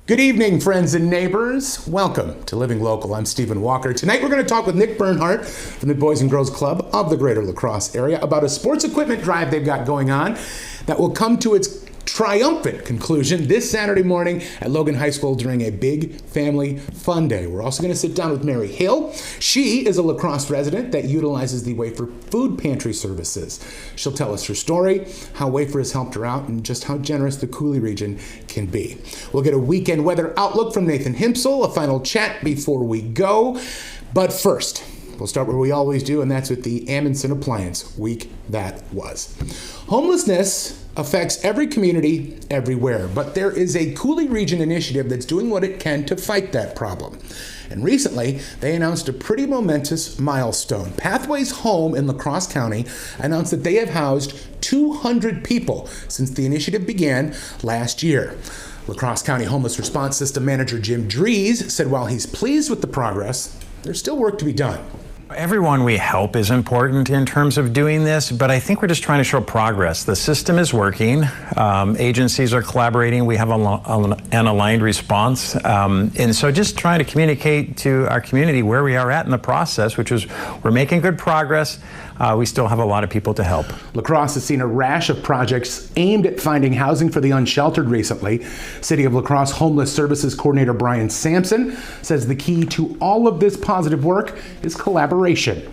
Good evening, friends and neighbors. Welcome to Living Local. I'm Stephen Walker. Tonight we're going to talk with Nick Bernhardt from the Boys and Girls Club of the Greater La Crosse area about a sports equipment drive they've got going on that will come to its triumphant conclusion this Saturday morning at Logan High School during a big family fun day. We're also going to sit down with Mary Hill. She is a La Crosse resident that utilizes the Wafer food pantry services. She'll tell us her story, how Wafer has helped her out, and just how generous the Coulee region can be. We'll get a weekend weather outlook from Nathan Himpsel, a final chat before we go. But first, we'll start where we always do, and that's with the Amundsen Appliance Week that was. Homelessness affects every community everywhere, but there is a Coulee region initiative that's doing what it can to fight that problem. And recently, they announced a pretty momentous milestone. Pathways Home in La Crosse County announced that they have housed 200 people since the initiative began last year. La Crosse County Homeless Response System Manager Jim Dries said while he's pleased with the progress, there's still work to be done. Everyone we help is important in terms of doing this, but I think we're just trying to show progress. The system is working. Agencies are collaborating. We have an aligned response. And so just trying to communicate to our community where we are at in the process, which is we're making good progress. We still have a lot of people to help. La Crosse has seen a rash of projects aimed at finding housing for the unsheltered recently. City of La Crosse Homeless Services Coordinator Brian Sampson says the key to all of this positive work is collaboration.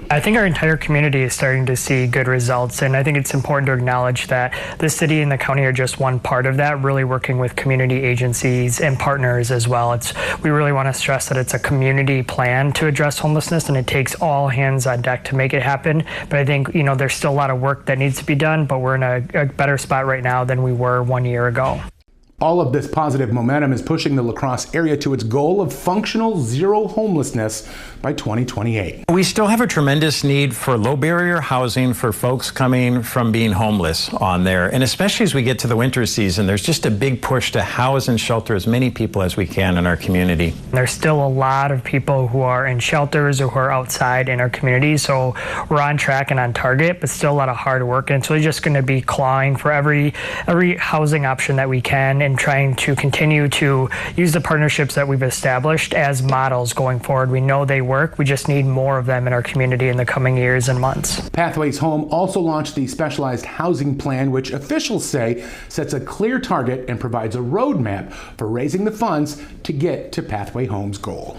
I think our entire community is starting to see good results, and I think it's important to acknowledge that the city and the county are just one part of that, really working with community agencies and partners as well. We really want to stress that it's a community plan to address homelessness, and it takes all hands on deck to make it happen. But I think, there's still a lot of work that needs to be done, but we're in a better spot right now than we were 1 year ago. All of this positive momentum is pushing the La Crosse area to its goal of functional zero homelessness by 2028. We still have a tremendous need for low barrier housing for folks coming from being homeless on there. And especially as we get to the winter season, there's just a big push to house and shelter as many people as we can in our community. There's still a lot of people who are in shelters or who are outside in our community. So we're on track and on target, but still a lot of hard work. And so we're just going to be clawing for every housing option that we can, and trying to continue to use the partnerships that we've established as models going forward. We know they work. We just need more of them in our community in the coming years and months. Pathways Home also launched the Specialized Housing Plan, which officials say sets a clear target and provides a roadmap for raising the funds to get to Pathway Home's goal.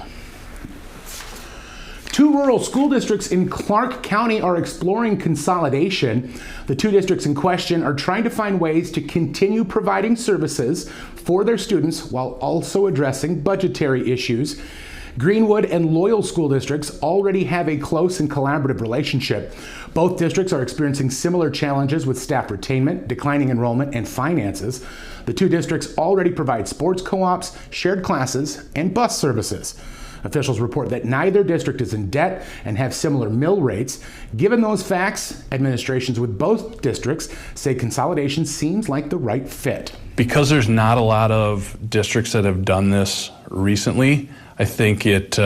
Two rural school districts in Clark County are exploring consolidation. The two districts in question are trying to find ways to continue providing services for their students while also addressing budgetary issues. Greenwood and Loyal school districts already have a close and collaborative relationship. Both districts are experiencing similar challenges with staff retainment, declining enrollment, and finances. The two districts already provide sports co-ops, shared classes, and bus services. Officials report that neither district is in debt and have similar mill rates. Given those facts, administrations with both districts say consolidation seems like the right fit. Because there's not a lot of districts that have done this recently, I think it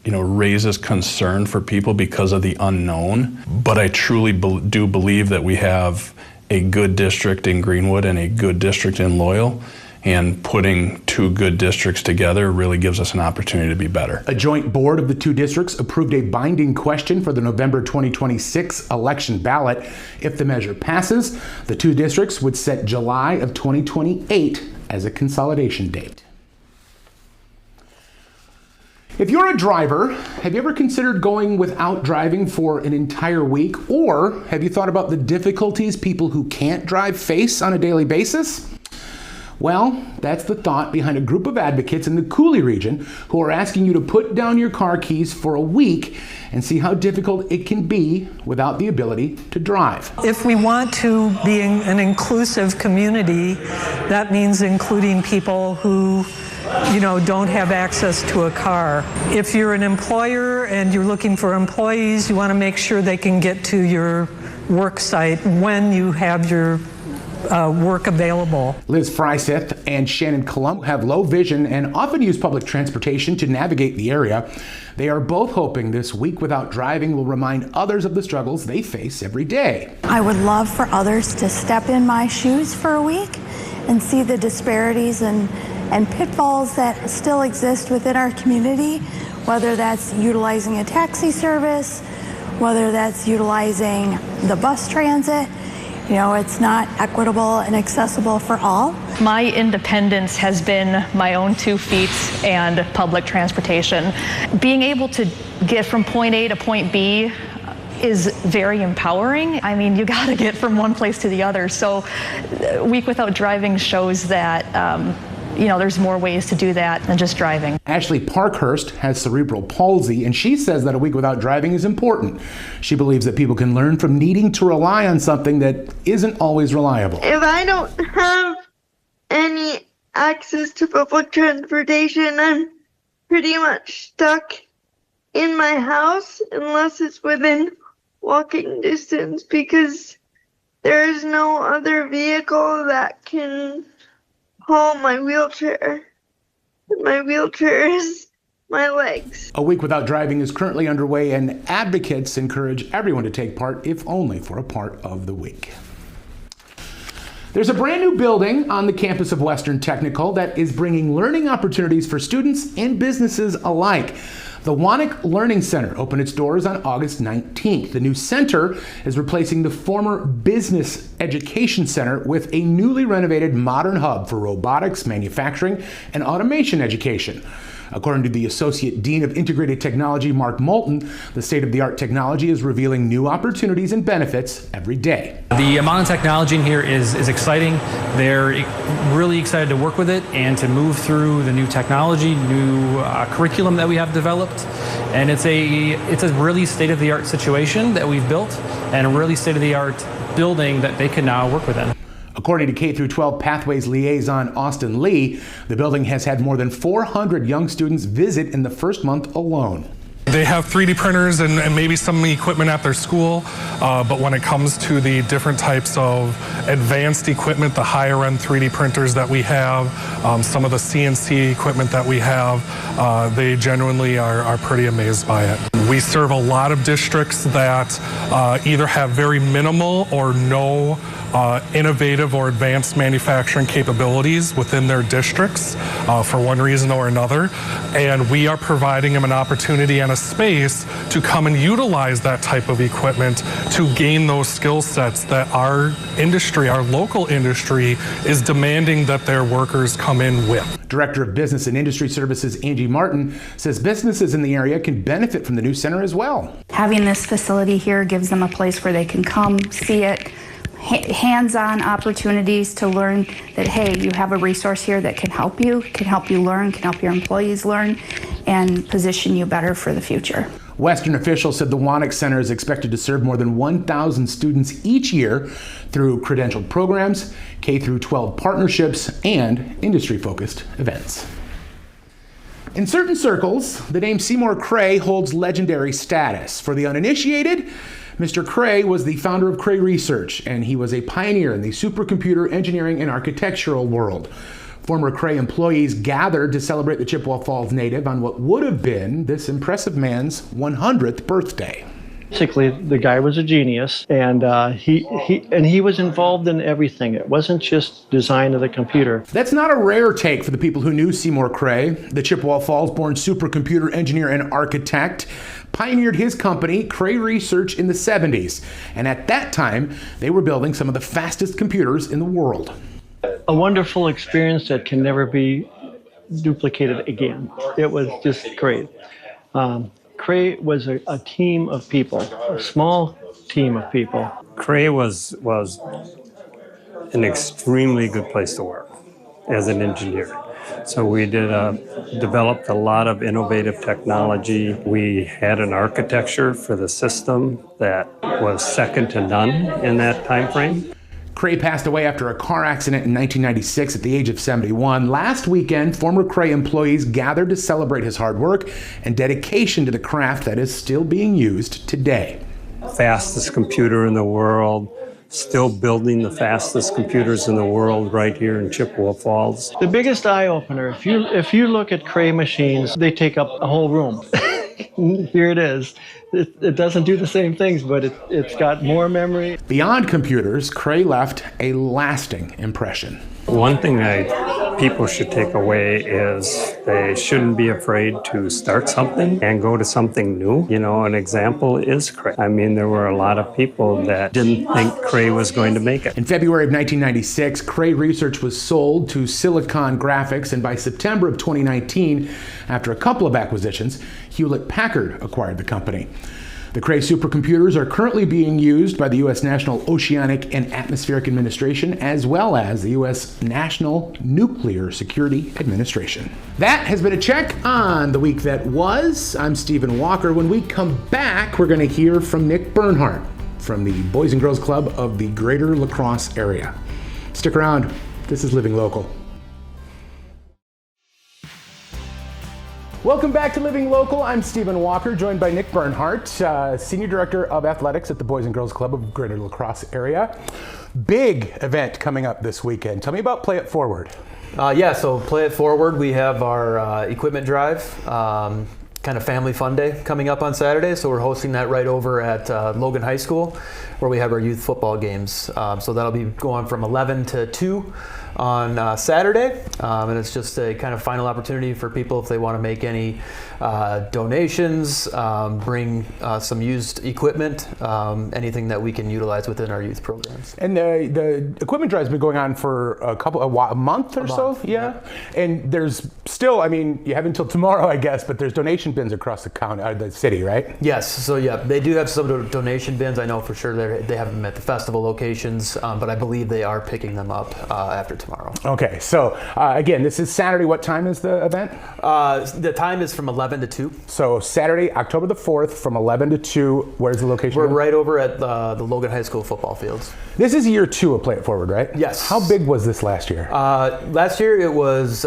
raises concern for people because of the unknown. But I truly do believe that we have a good district in Greenwood and a good district in Loyal. And putting two good districts together really gives us an opportunity to be better. A joint board of the two districts approved a binding question for the November 2026 election ballot. If the measure passes, the two districts would set July of 2028 as a consolidation date. If you're a driver, have you ever considered going without driving for an entire week? Or have you thought about the difficulties people who can't drive face on a daily basis? Well, that's the thought behind a group of advocates in the Coulee region who are asking you to put down your car keys for a week and see how difficult it can be without the ability to drive. If we want to be an inclusive community, that means including people who don't have access to a car. If you're an employer and you're looking for employees, you want to make sure they can get to your work site when you have your work available. Liz Fryseth and Shannon Colum have low vision and often use public transportation to navigate the area. They are both hoping this week without driving will remind others of the struggles they face every day. I would love for others to step in my shoes for a week and see the disparities in and pitfalls that still exist within our community, whether that's utilizing a taxi service, whether that's utilizing the bus transit. You know, it's not equitable and accessible for all. My independence has been my own 2 feet and public transportation. Being able to get from point A to point B is very empowering. I mean, you got to get from one place to the other. So Week Without Driving shows that there's more ways to do that than just driving. Ashley Parkhurst has cerebral palsy, and she says that a week without driving is important. She believes that people can learn from needing to rely on something that isn't always reliable. If I don't have any access to public transportation, I'm pretty much stuck in my house unless it's within walking distance, because there is no other vehicle that can haul my wheelchair. My wheelchair is my legs. A week without driving is currently underway, and advocates encourage everyone to take part, if only for a part of the week. There's a brand new building on the campus of Western Technical that is bringing learning opportunities for students and businesses alike. The Wanik Learning Center opened its doors on August 19th. The new center is replacing the former Business Education Center with a newly renovated modern hub for robotics, manufacturing, and automation education. According to the Associate Dean of Integrated Technology, Mark Moulton, the state-of-the-art technology is revealing new opportunities and benefits every day. The amount of technology in here is exciting. They're really excited to work with it and to move through the new technology, new curriculum that we have developed. And it's a really state-of-the-art situation that we've built, and a really state-of-the-art building that they can now work within. According to K-12 Pathways liaison Austin Lee, the building has had more than 400 young students visit in the first month alone. They have 3D printers and maybe some equipment at their school, but when it comes to the different types of advanced equipment, the higher end 3D printers that we have, some of the CNC equipment that we have, they genuinely are pretty amazed by it. We serve a lot of districts that either have very minimal or no innovative or advanced manufacturing capabilities within their districts for one reason or another, and we are providing them an opportunity and a space to come and utilize that type of equipment to gain those skill sets that our industry, our local industry, is demanding that their workers come in with. Director of Business and Industry Services Angie Martin says businesses in the area can benefit from the new center as well. Having this facility here gives them a place where they can come, see it, hands-on opportunities to learn that, hey, you have a resource here that can help you learn, can help your employees learn, and position you better for the future. Western officials said the Wanik Center is expected to serve more than 1,000 students each year through credentialed programs, K-12 partnerships, and industry-focused events. In certain circles, the name Seymour Cray holds legendary status. For the uninitiated, Mr. Cray was the founder of Cray Research, and he was a pioneer in the supercomputer engineering and architectural world. Former Cray employees gathered to celebrate the Chippewa Falls native on what would have been this impressive man's 100th birthday. Basically, the guy was a genius, and he was involved in everything. It wasn't just design of the computer. That's not a rare take for the people who knew Seymour Cray. The Chippewa Falls-born supercomputer engineer and architect pioneered his company, Cray Research, in the 70s. And at that time, they were building some of the fastest computers in the world. A wonderful experience that can never be duplicated again. It was just great. Cray was a team of people, a small team of people. Cray was an extremely good place to work as an engineer. So we developed a lot of innovative technology. We had an architecture for the system that was second to none in that time frame. Cray passed away after a car accident in 1996 at the age of 71. Last weekend, former Cray employees gathered to celebrate his hard work and dedication to the craft that is still being used today. Fastest computer in the world, still building the fastest computers in the world right here in Chippewa Falls. The biggest eye-opener, if you look at Cray machines, they take up a whole room. Here it is. It doesn't do the same things, but it's got more memory. Beyond computers, Cray left a lasting impression. One thing I people should take away is they shouldn't be afraid to start something and go to something new. You know, an example is Cray. I mean, there were a lot of people that didn't think Cray was going to make it. In February of 1996, Cray Research was sold to Silicon Graphics, and by September of 2019, after a couple of acquisitions, Hewlett-Packard acquired the company. The Cray supercomputers are currently being used by the U.S. National Oceanic and Atmospheric Administration, as well as the U.S. National Nuclear Security Administration. That has been a check on the week that was. I'm Stephen Walker. When we come back, we're going to hear from Nick Bernhardt from the Boys and Girls Club of the Greater La Crosse area. Stick around. This is Living Local. Welcome back to Living Local. I'm Stephen Walker, joined by Nick Bernhardt, Senior Director of Athletics at the Boys and Girls Club of Greater La Crosse area. Big event coming up this weekend. Tell me about Play It Forward. So Play It Forward, we have our equipment drive, kind of family fun day coming up on Saturday. So we're hosting that right over at Logan High School, where we have our youth football games. So that'll be going from 11 to 2 on Saturday, and it's just a kind of final opportunity for people if they want to make any donations, bring some used equipment, anything that we can utilize within our youth programs. And the equipment drive has been going on for a month or so? Yeah. And there's still, I mean, you have until tomorrow, I guess, but there's donation bins across the county, the city, right? Yes. So yeah, they do have some donation bins. I know for sure they have them at the festival locations, but I believe they are picking them up after tomorrow. Okay. So again, this is Saturday. What time is the event? The time is from 11 to 2. So Saturday, October the 4th, from 11 to 2. Where's the location? We're right over at the Logan High School football fields. This is year 2 of Play It Forward, right? Yes. How big was this last year? Last year it was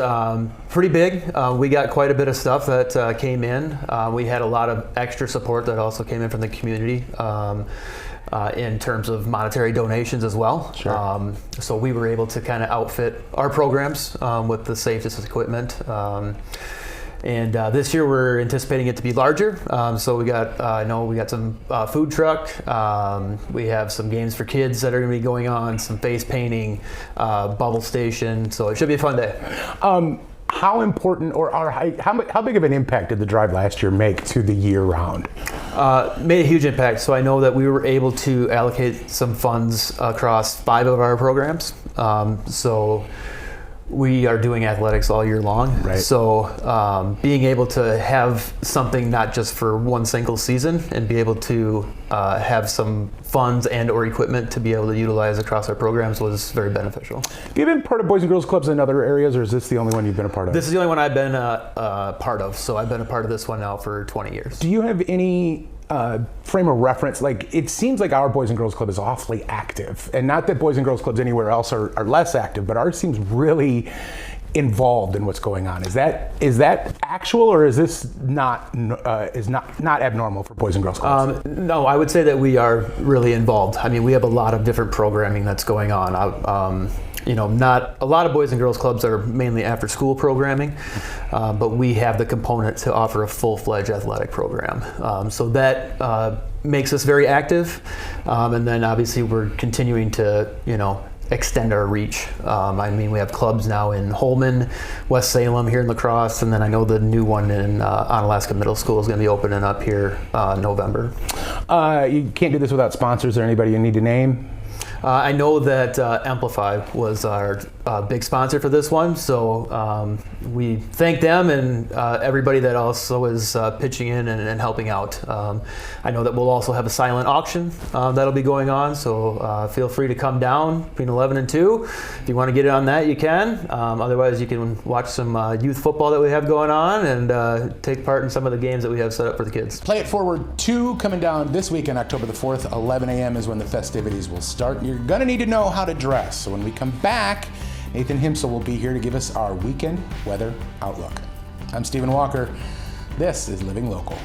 pretty big. We got quite a bit of stuff that came in. We had a lot of extra support that also came in from the community in terms of monetary donations as well. Sure. So we were able to kind of outfit our programs with the safest equipment. And this year we're anticipating it to be larger. So we got, I know we got some food truck. We have some games for kids that are going to be going on, some face painting, bubble station. So it should be a fun day. How important or how big of an impact did the drive last year make to the year round? Made a huge impact. So I know that we were able to allocate some funds across 5 of our programs. So we are doing athletics all year long. Right. So being able to have something not just for one single season and be able to have some funds and or equipment to be able to utilize across our programs was very beneficial. Have you been part of Boys and Girls Clubs in other areas, or is this the only one you've been a part of? This is the only one I've been part of. So I've been a part of this one now for 20 years. Do you have any frame of reference? Like, it seems like our Boys and Girls Club is awfully active, and not that Boys and Girls Clubs anywhere else are less active, but ours seems really involved in what's going on. Is that actual, or is this not abnormal for Boys and Girls Clubs? No, I would say that we are really involved. I mean, we have a lot of different programming that's going on. Not a lot of Boys and Girls Clubs are mainly after school programming, but we have the component to offer a full-fledged athletic program. So that makes us very active. And then obviously we're continuing to, extend our reach. I mean, we have clubs now in Holman, West Salem, here in La Crosse, and then I know the new one in Onalaska Middle School is going to be opening up here November. You can't do this without sponsors. Is there anybody you need to name? I know that Amplify was our big sponsor for this one, so we thank them and everybody that also is pitching in and helping out. I know that we'll also have a silent auction that'll be going on, so feel free to come down between 11 and 2. If you want to get in on that, you can. Otherwise, you can watch some youth football that we have going on and take part in some of the games that we have set up for the kids. Play It Forward 2 coming down this weekend, October the 4th, 11 a.m. is when the festivities will start. You're going to need to know how to dress. So when we come back, Nathan Himsel will be here to give us our weekend weather outlook. I'm Stephen Walker. This is Living Local.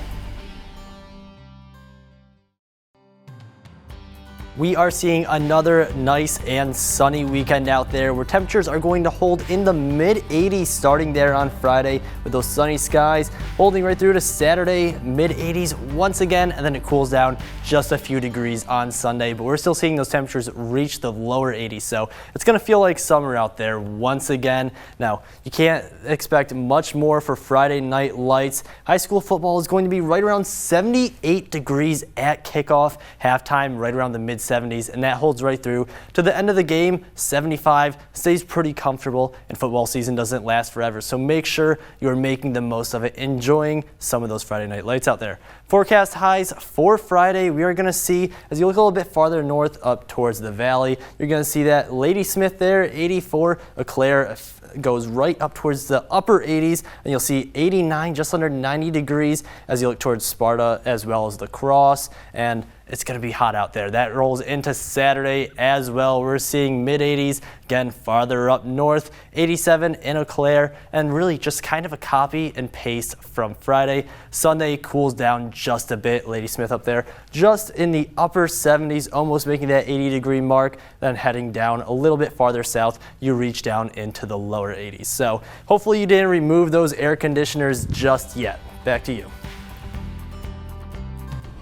We are seeing another nice and sunny weekend out there where temperatures are going to hold in the mid-80s starting there on Friday with those sunny skies holding right through to Saturday, mid-80s once again, and then it cools down just a few degrees on Sunday, but we're still seeing those temperatures reach the lower 80s, so it's going to feel like summer out there once again. Now, you can't expect much more for Friday night lights. High school football is going to be right around 78 degrees at kickoff, halftime right around the mid-70s, and that holds right through to the end of the game. 75 stays pretty comfortable, and football season doesn't last forever, so make sure you're making the most of it, enjoying some of those Friday night lights out there. Forecast highs for Friday, we are going to see, as you look a little bit farther north up towards the valley, you're going to see that Ladysmith there, 84, Eau Claire goes right up towards the upper 80s, and you'll see 89, just under 90 degrees as you look towards Sparta as well as La Crosse, and it's going to be hot out there. That rolls into Saturday as well. We're seeing mid-80s, again farther up north, 87 in Eau Claire, and really just kind of a copy and paste from Friday. Sunday cools down just a bit. Ladysmith up there just in the upper 70s, almost making that 80-degree mark. Then heading down a little bit farther south, you reach down into the lower 80s. So hopefully you didn't remove those air conditioners just yet. Back to you.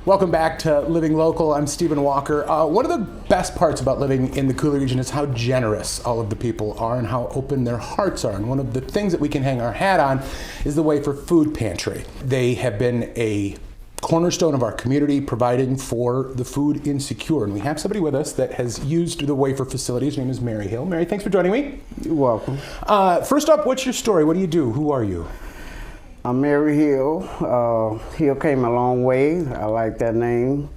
Welcome back to Living Local. I'm Stephen Walker. One of the best parts about living in the Coulee region is how generous all of the people are and how open their hearts are. And one of the things that we can hang our hat on is the Wafer Food Pantry. They have been a cornerstone of our community, providing for the food insecure. And we have somebody with us that has used the Wafer facility. His name is Mary Hill. Mary, thanks for joining me. You're welcome. First up, what's your story? What do you do? Who are you? I'm Mary Hill. Hill came a long way. I like that name.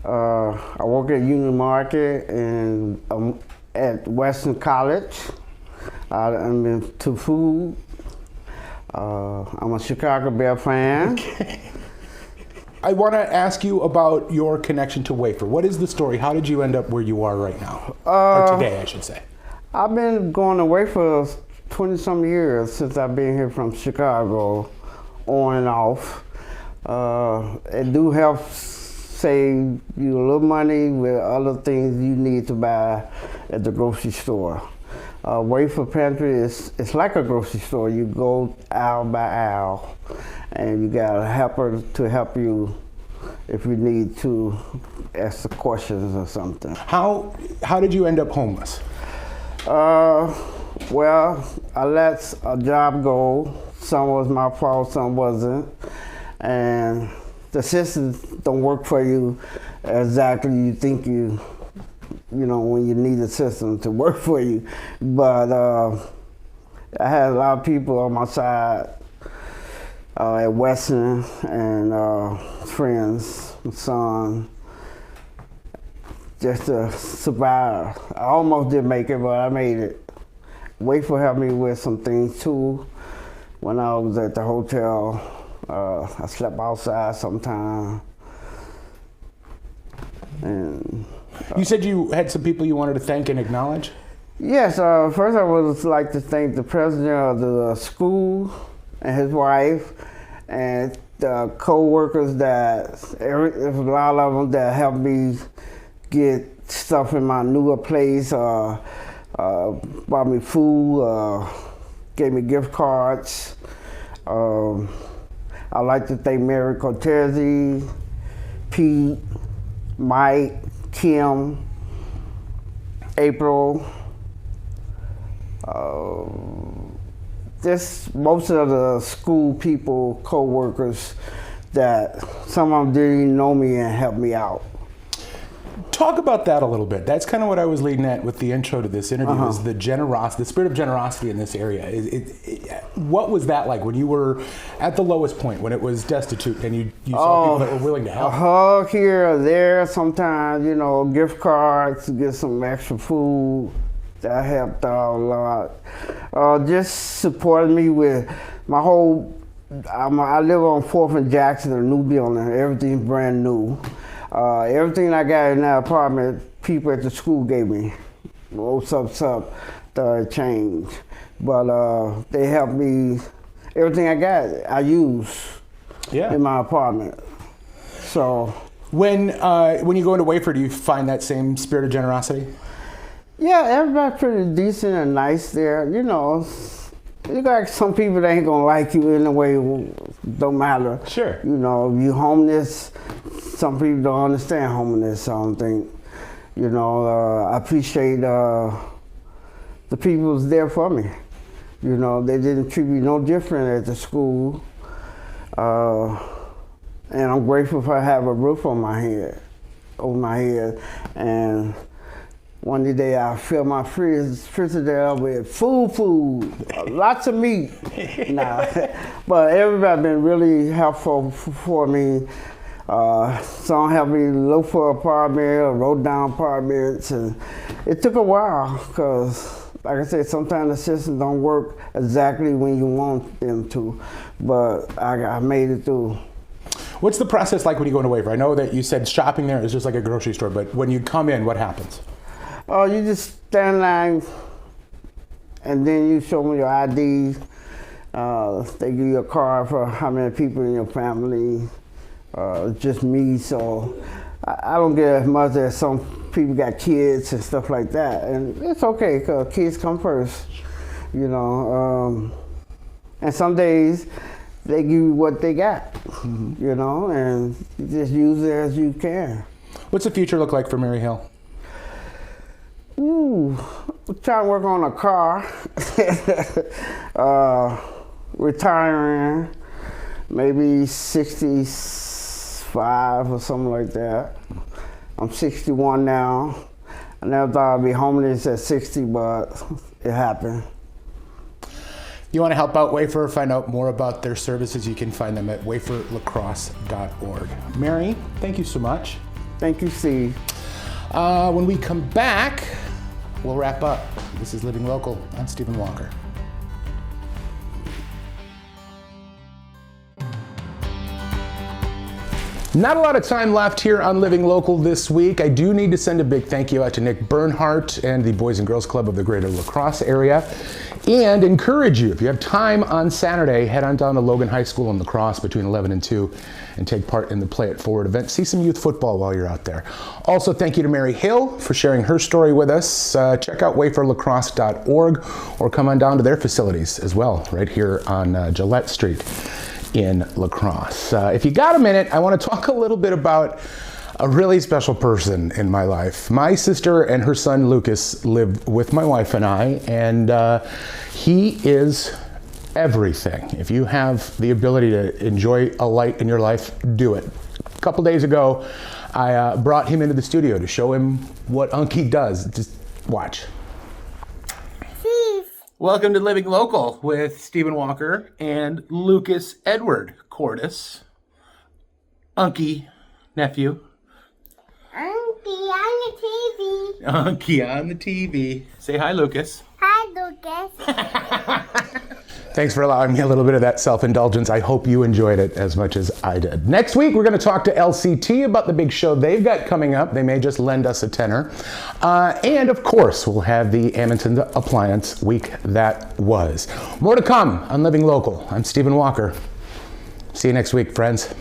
I work at Union Market and at Western College. I'm into food. I'm a Chicago Bear fan. Okay. I want to ask you about your connection to Wafer. What is the story? How did you end up where you are right now? Or today, I should say. I've been going to Wafer 20-some years since I've been here from Chicago. On and off. It do help save you a little money with other things you need to buy at the grocery store. Wafer Pantry it's like a grocery store. You go aisle by aisle, and you got a helper to help you if you need to ask the questions or something. How did you end up homeless? Well, I let a job go. Some was my fault, some wasn't. And the systems don't work for you exactly you think you know, when you need a system to work for you. But I had a lot of people on my side at Western and friends, son, just to survive. I almost didn't make it, but I made it. Wafer helped me with some things too. When I was at the hotel, I slept outside sometime. And you said you had some people you wanted to thank and acknowledge? Yes, first I would like to thank the president of the school and his wife, and the co-workers there's a lot of them that helped me get stuff in my newer place, bought me food, gave me gift cards. I'd like to thank Mary Cortese, Pete, Mike, Kim, April, just most of the school people, co-workers that some of them didn't even know me and helped me out. Talk about that a little bit. That's kind of what I was leading at with the intro to this interview, is the generosity, the spirit of generosity in this area. What was that like when you were at the lowest point, when it was destitute and you saw people that were willing to help? A hug here or there sometimes, you know, gift cards to get some extra food. That helped out a lot. Just supported me with my whole, I live on 4th and Jackson, a new building, everything's brand new. Everything I got in that apartment, people at the school gave me. That changed. But they helped me, everything I got, I use in my apartment. So When you go into Wafer, do you find that same spirit of generosity? Yeah, everybody's pretty decent and nice there. You know, you got some people that ain't gonna like you in a way, don't matter. Sure. You know, if you homeless, some people don't understand homeless, I don't think. You know, I appreciate the people who's there for me. You know, they didn't treat me no different at the school. And I'm grateful for having a roof on my head, over my head. And one day I filled my refrigerator with food, lots of meat. Nah. But everybody been really helpful for me. Some helped me look for apartment, wrote down apartments, and it took a while because, like I said, sometimes the system don't work exactly when you want them to, but I made it through. What's the process like when you go into Wafer? I know that you said shopping there is just like a grocery store, but when you come in, what happens? Oh, you just stand in line, and then you show them your ID. They give you a card for how many people in your family. Just me, so I don't get as much as some people got kids and stuff like that, and it's okay because kids come first, you know. And some days they give you what they got, you know, and you just use it as you can. What's the future look like for Mary Hill? Ooh, I'm trying to work on a car, retiring, maybe 65 or something like that. I'm 61 now. I never thought I'd be homeless at 60, but it happened. You want to help out Wafer, find out more about their services, you can find them at waferlacrosse.org. Mary, thank you so much. Thank you, Steve. When we come back, we'll wrap up. This is Living Local. I'm Stephen Walker. Not a lot of time left here on Living Local this week. I do need to send a big thank you out to Nick Bernhardt and the Boys and Girls Club of the Greater La Crosse area, and encourage you, if you have time on Saturday, head on down to Logan High School in La Crosse between 11 and 2 and take part in the Play It Forward event. See some youth football while you're out there. Also, thank you to Mary Hill for sharing her story with us. Check out waferlacrosse.org or come on down to their facilities as well, right here on Gillette Street in La Crosse. If you got a minute, I want to talk a little bit about a really special person in my life. My sister and her son Lucas live with my wife and I, and he is everything. If you have the ability to enjoy a light in your life, do it. A couple days ago, I brought him into the studio to show him what Unky does. Just watch. Welcome to Living Local with Stephen Walker and Lucas Edward Cordis. Unky, nephew. Unky on the TV. Unky on the TV. Say hi, Lucas. Hi, Lucas. Thanks for allowing me a little bit of that self-indulgence. I hope you enjoyed it as much as I did. Next week, we're going to talk to LCT about the big show they've got coming up. They may just lend us a tenner. And of course, we'll have the Edmonton Appliance Week that was. More to come on Living Local. I'm Stephen Walker. See you next week, friends.